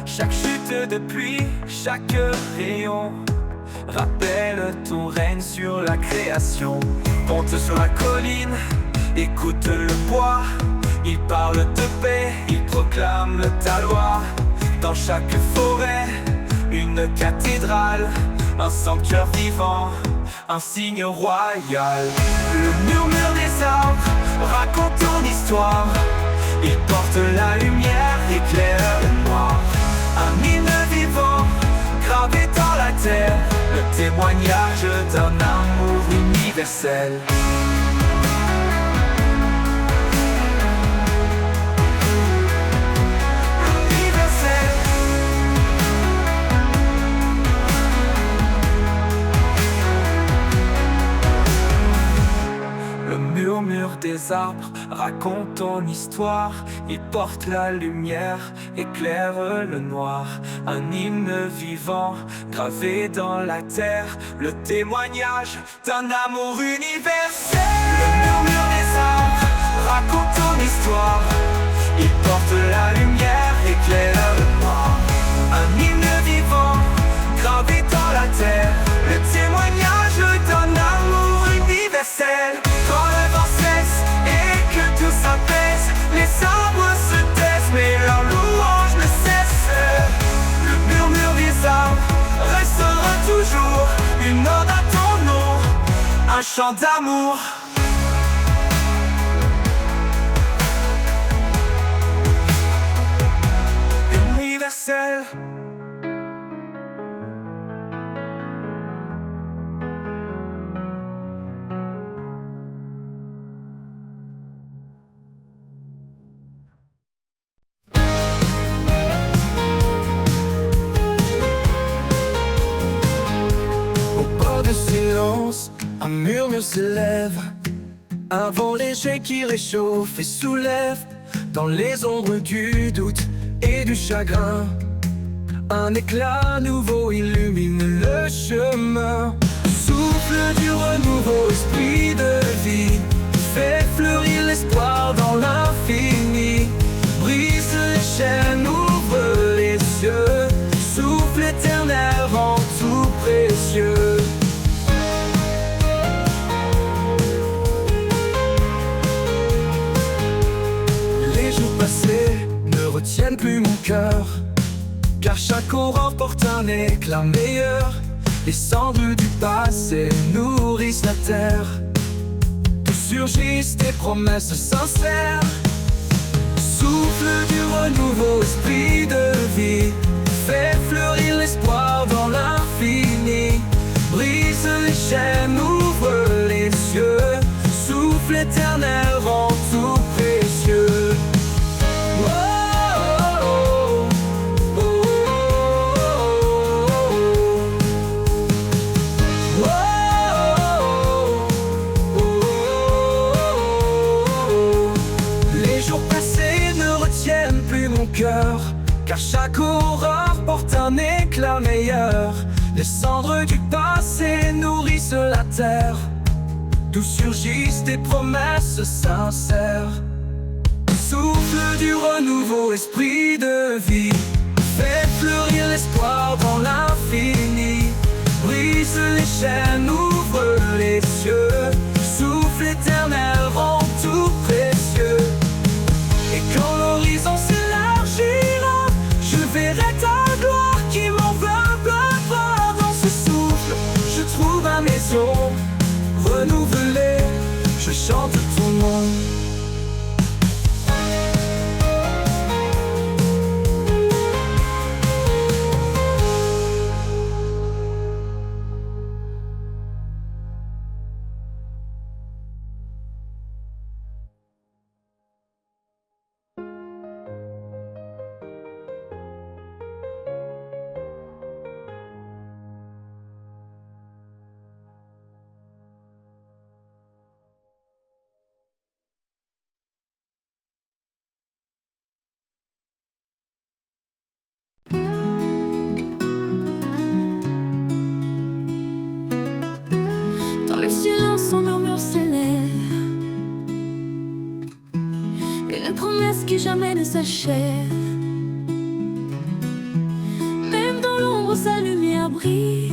Chaque chute de pluie, chaque rayon rappelle ton règne sur la création. Monte sur la colline, écoute le bois. Il parle de paix, il proclame ta loi. Dans chaque forêt, une cathédrale, un sanctuaire vivant, un signe royal. Le murmure des arbres raconte ton histoire. Il porte la lumière, éclaire le noir. Un hymne vivant, gravé dans la terre, le témoignage d'un amour universel. Le murmure des arbres raconte ton histoire. Il porte la lumière, éclaire le noir. Un hymne vivant, gravé dans la terre, le témoignage d'un amour universel. Le murmure des arbres raconte ton histoire. Il porte la lumière, éclaire le noir. Un hymne vivant, gravé dans la terre, le témoignage d'un amour universel. Quand le vent cesse et que tout s'apaise, les arbres se taisent, mais leur louange ne cesse. Le murmure des arbres restera toujours une ode à ton nom, un chant d'amour. Universel. Un murmure s'élève, un vent léger qui réchauffe et soulève. Dans les ombres du doute et du chagrin, un éclat nouveau illumine le chemin. Souffle du renouveau, esprit de vie, fait fleurir l'espoir dans l'infini. Brise les chaînes, ouvre les cieux, souffle éternel rend tout précieux. Ne retiennent plus mon cœur, car chaque aurore porte un éclat meilleur. Les cendres du passé nourrissent la terre, d'où surgissent des promesses sincères. Souffle du renouveau, esprit de vie, fait fleurir l'espoir dans l'infini. Brise les chaînes, ouvre les cieux, souffle éternel rend tout précieux. Car chaque aurore porte un éclat meilleur. Les cendres du passé nourrissent la terre, d'où surgissent des promesses sincères. Souffle du renouveau, esprit de vie, fait fleurir l'espoir dans l'infini. Brise les chaînes, ouvre les cieux, souffle éternel rend tout précieux. Et quand l'horizon s'élargira, je verrai ta gloire qui m'enveloppera. Dans ce souffle, je trouve ma maison renouvelée, je chante ton nom. s'achève. Même dans l'ombre, sa lumière brille,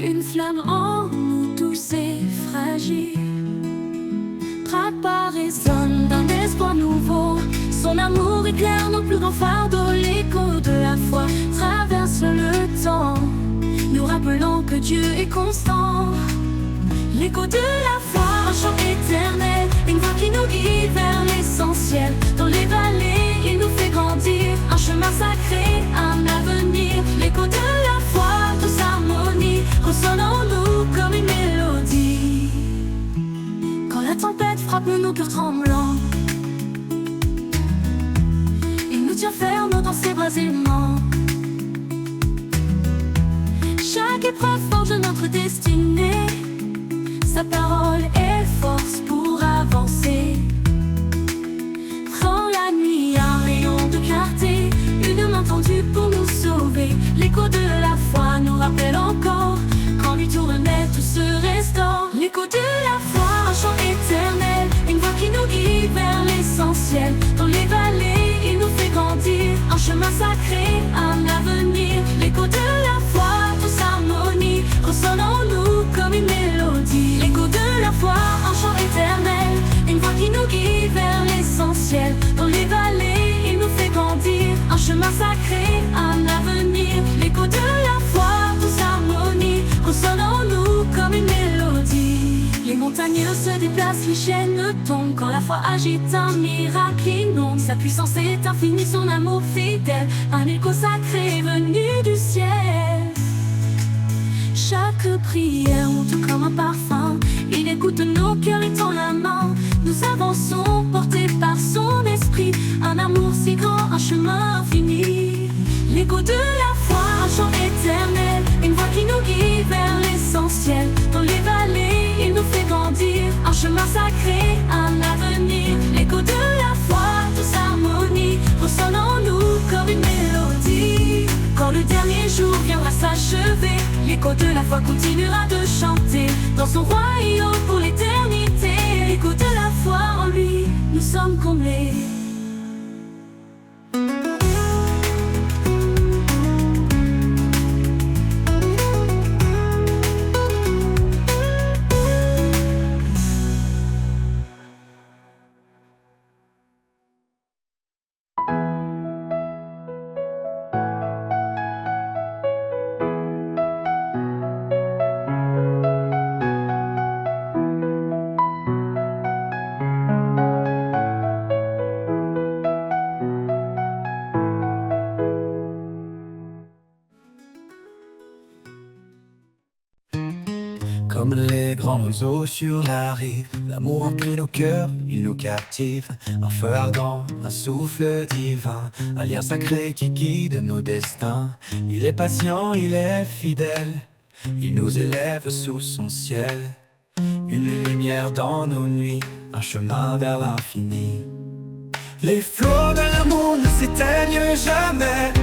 une flamme en nous douce et fragile. Pas résonne d'un espoir nouveau, son amour éclaire nos plus grands fardeaux. L'écho de la foi traverse le temps, nous rappelant que Dieu est constant. L'écho de la foi, un chant éternel, une voix qui nous guide vers l'essentiel. Dans les vallées, il nous fait grandir, un chemin sacré, un avenir. L'écho de la foi, douce harmonie, ressonne en nous comme une mélodie. Quand la tempête frappe nos cœurs tremblants, il nous tient ferme dans ses bras aimants. Chaque épreuve forge notre destinée, sa parole est force pour avancer. Dans la nuit, un rayon de clarté, une main tendue pour nous sauver. L'écho de la foi nous rappelle encore, quand lui tournait tout se restaure. L'écho de la foi, un chant éternel, une voix qui nous guide vers l'essentiel. Dans les vallées, il nous fait grandir, un chemin sacré, un avenir. L'écho de la foi, douce harmonie, ressonne en nous comme une mélodie. L'écho de la foi, un chant éternel, une voix qui nous guide vers l'essentiel. Dans les vallées, il nous fait grandir, un chemin sacré, un avenir. L'écho de la foi, douce harmonie, ressonne en nous comme une mélodie. Les montagnes se déplacent, les chaînes tombent, quand la foi agite un miracle inonde. Sa puissance est infinie, son amour fidèle, un écho sacré venu du ciel. Chaque prière monte comme un parfum, il écoute nos cœurs et tend la main. Nous avançons portés par son esprit, un amour si grand, un chemin infini. L'écho de la foi, un chant éternel, une voix qui nous guide vers l'essentiel. Dans les vallées, il nous fait grandir, un chemin sacré, un avenir. L'écho de la foi, douce harmonie, ressonne en nous comme une mélodie. Quand le dernier jour viendra s'achever, l'écho de la foi continuera de chanter dans son royaume pour l'éternité. L'écho de la foi, en lui, nous sommes comblés. Comme les grands oiseaux sur la rive, l'amour remplit nos cœurs, il nous captive. Un feu ardent, un souffle divin, un lien sacré qui guide nos destins. Il est patient, il est fidèle, il nous élève sous son ciel. Une lumière dans nos nuits, un chemin vers l'infini. Les flots de l'amour ne s'éteignent jamais,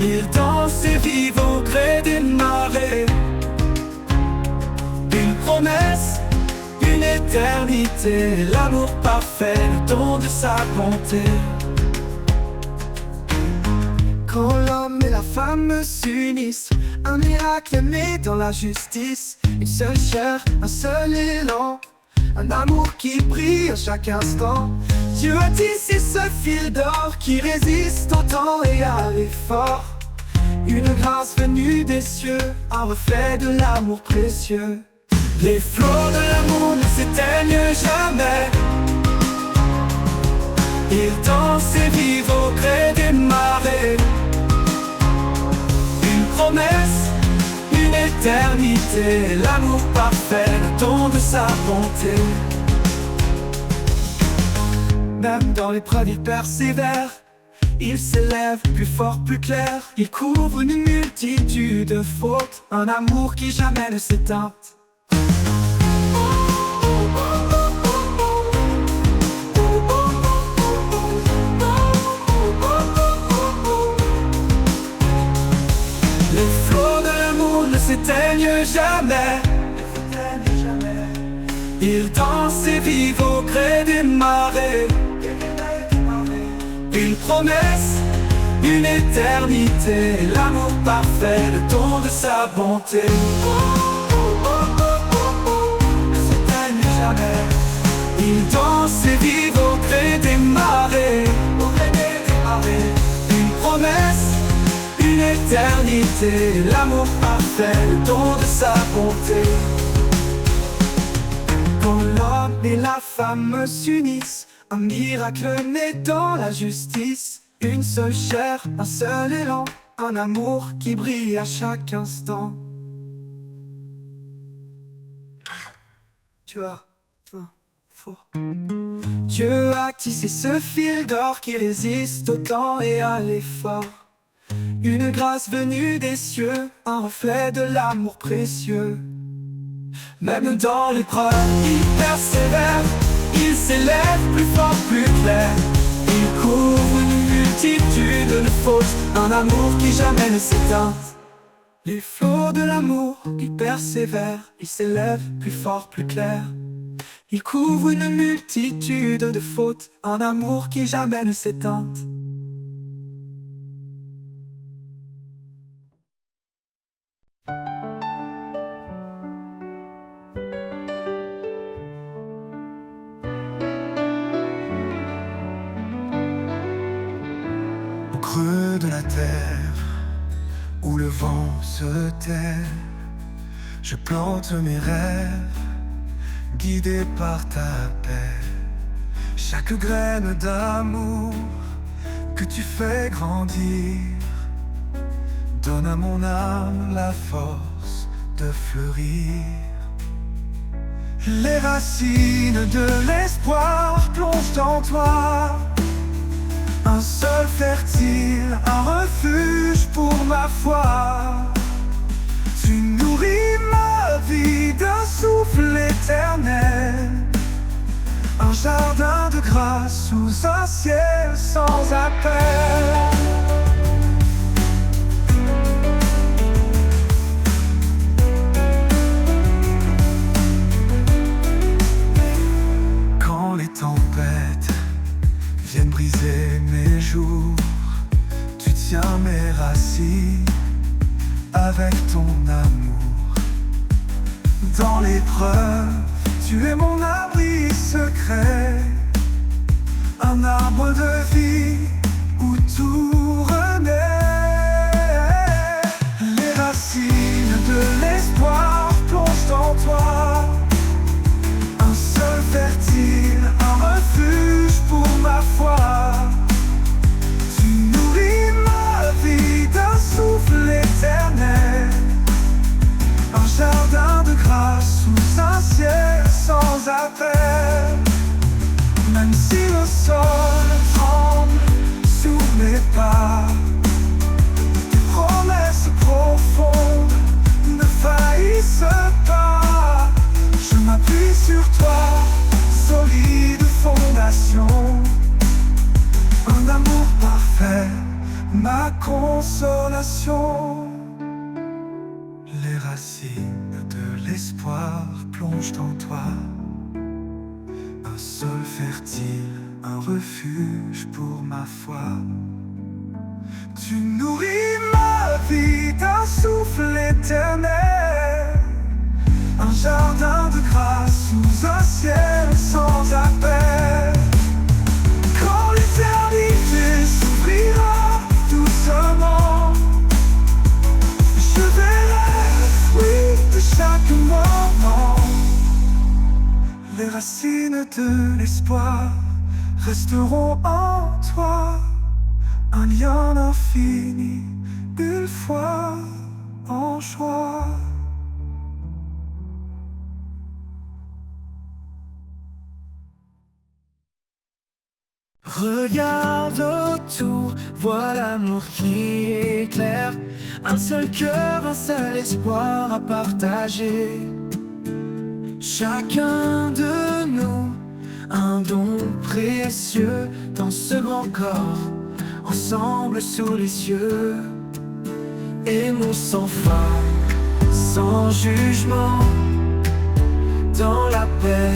ils dansent et vivent au gré des marées. Une promesse, une éternité, l'amour parfait, le don de sa bonté. Quand l'homme et la femme s'unissent, un miracle né dans la justice. Une seule chair, un seul élan, un amour qui brille à chaque instant. Dieu a tissé ce fil d'or qui résiste au temps et à l'effort. Une grâce venue des cieux, un reflet de l'amour précieux. Les flots de l'amour ne s'éteignent jamais, ils dansent et vivent au gré des marées. Une promesse, une éternité, l'amour parfait, le don de sa bonté. Même dans l'épreuve il persévère, il s'élève plus fort, plus clair. Il couvre une multitude de fautes, un amour qui jamais ne s'éteint. Les flots de l'amour ne s'éteignent jamais, ils dansent et vivent au gré des marées. promesse, une éternité, l'amour parfait, le don de sa bonté. Ne s'éteigne jamais. Il danse et vit au gré des marées, au gré des marées. Une promesse, une éternité, l'amour parfait, le don de sa bonté. Quand l'homme et la femme s'unissent, un miracle naît dans la justice. Une seule chair, un seul élan, un amour qui brille à chaque instant. Tu as faux. Dieu a tissé ce fil d'or qui résiste au temps et à l'effort. Une grâce venue des cieux, un reflet de l'amour précieux. Même dans l'épreuve, il persévère, il s'élève plus fort, plus clair. Il couvre une multitude de fautes, un amour qui jamais ne s'éteint. Les flots de l'amour, il persévère, il s'élève plus fort, plus clair. Il couvre une multitude de fautes, un amour qui jamais ne s'éteint. Au creux de la terre, où le vent se tait, je plante mes rêves, guidé par ta paix. Chaque graine d'amour que tu fais grandir donne à mon âme la force de fleurir. Les racines de l'espoir plongent en toi, un sol fertile, un refuge pour ma foi. Tu nourris ma vie d'un souffle éternel, un jardin de grâce sous un ciel sans appel. Quand les tempêtes viennent briser mes jours, tu tiens mes racines avec ton amour. Dans l'épreuve, tu es mon abri secret, un arbre de vie où tout renaît. Les racines de l'espoir plongent en toi, un sol fertile, un refuge pour ma foi. Tu nourris ma vie d'un souffle éternel, un jardin de grâce sous un ciel sans appel. Même si le sol tremble sous mes pas, tes promesses profondes ne faillissent pas. Je m'appuie sur toi, solide fondation, un amour parfait, ma consolation. Les racines de l'espoir plongent en toi, un sol fertile, un refuge pour ma foi. Tu nourris ma vie d'un souffle éternel, un jardin de grâce sous un ciel sans appel. Quand l'éternité s'ouvrira doucement, je verrai le fruit de chaque moment. Les racines de l'espoir resteront en toi, un lien infini, une foi en joie. Regarde autour, vois l'amour qui éclaire, un seul cœur, un seul espoir à partager. Chacun de nous, un don précieux dans ce grand corps, ensemble sous les cieux. Aimons sans fin, sans jugement, dans la paix,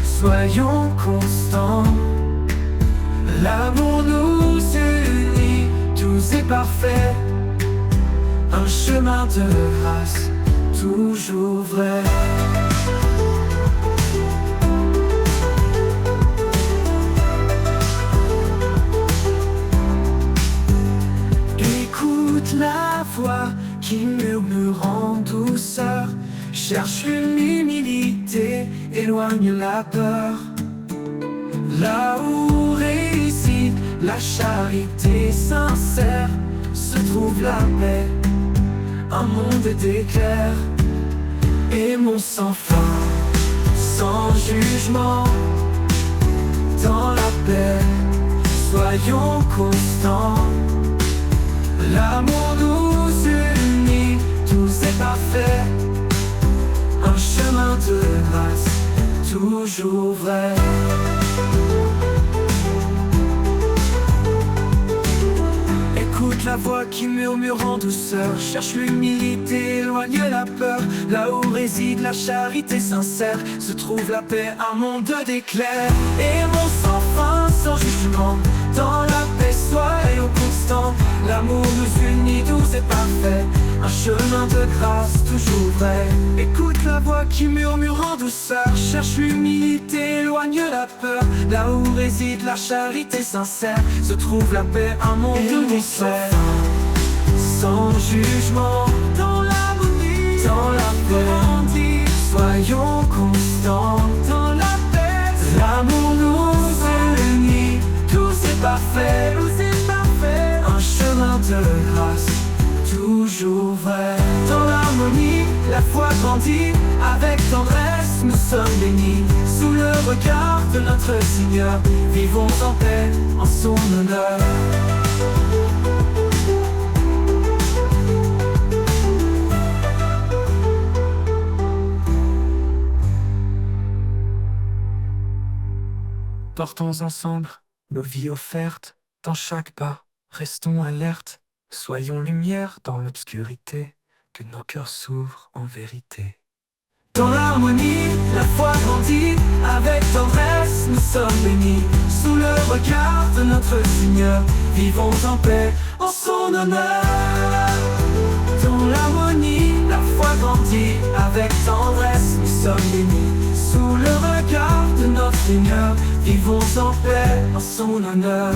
soyons constants. L'amour nous parfait, un chemin de grâce, toujours vrai. Écoute la voix qui murmure en douceur, cherche l'humilité, éloigne la peur. Là où réside la charité sincère, se trouve la paix, un monde d'éclairs. Aimons sans fin, sans jugement, dans la paix, soyons constants. L'amour nous unit, tout est parfait, un chemin de grâce, toujours vrai. Écoute la voix qui murmure en douceur, cherche l'humilité, éloigne la peur. Là où réside la charité sincère, se trouve la paix, un monde d'éclairs. Aimons sans fin, sans jugement, dans la paix, soyons constants. L'amour nous unit, tout est parfait, un chemin de grâce, toujours vrai. Écoute la voix qui murmure en douceur, cherche l'humilité, éloigne la peur. Là où réside la charité sincère, se trouve la paix, un monde d'éclairs. Sans jugement, dans l'harmonie, dans la paix, soyons constants, dans la paix. L'amour nous unit, tout est parfait, un chemin de grâce, toujours vrai. Dans l'harmonie, la foi grandit, avec tendresse nous sommes bénis. Sous le regard de notre Seigneur, vivons en paix, en son honneur. Portons ensemble nos vies offertes, dans chaque pas, restons alertes. Soyons lumière dans l'obscurité, que nos cœurs s'ouvrent en vérité. Dans l'harmonie, la foi grandit, avec tendresse nous sommes bénis. Sous le regard de notre Seigneur, vivons en paix, en son honneur. Dans l'harmonie, la foi grandit, avec tendresse nous sommes bénis. Sous le regard de notre Seigneur, vivons en paix, en son honneur.